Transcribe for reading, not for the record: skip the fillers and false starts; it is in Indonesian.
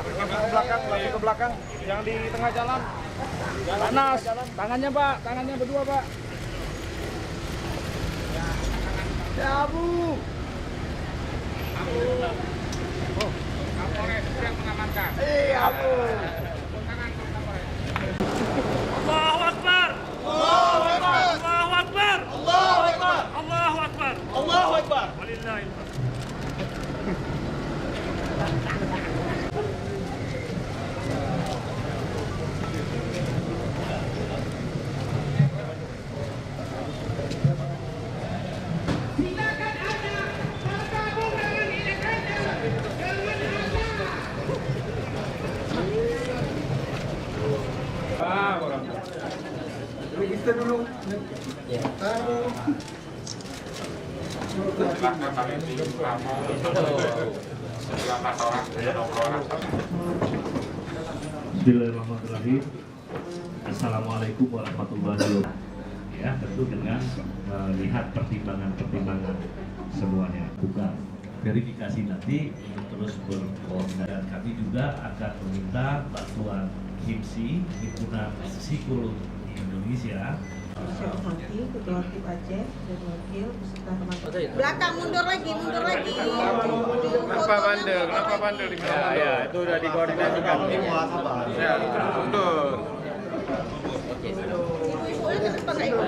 Pak. Langsung ke belakang. Yang di tengah jalan. Panas. Tangannya Pak, tangannya berdua Pak. Ya Abu. Oh. Kapolres yang mengamankan. Abu. Allahu Akbar. Allahu Akbar. Allahu Akbar. Allahu Akbar. Allahu Akbar. Allahu Akbar. Walillahilhamd. Kita dulu. Ya. Bismillahirrahmanirrahim. Assalamualaikum warahmatullahi wabarakatuh. Ya, tentu dengan melihat pertimbangan-pertimbangan semuanya. Bukan verifikasi nanti untuk terus berkoordinasi. Dan kami juga akan meminta bantuan HIMSI, Himpunan Psikologi Indonesia. Ketua Tim Aceh dan Wakil beserta teman-teman. Belakang, mundur lagi. Kenapa bandel? Ya, itu udah dikoordinasikan. Ya, mundur. Ibu-ibunya ke depan, ayo.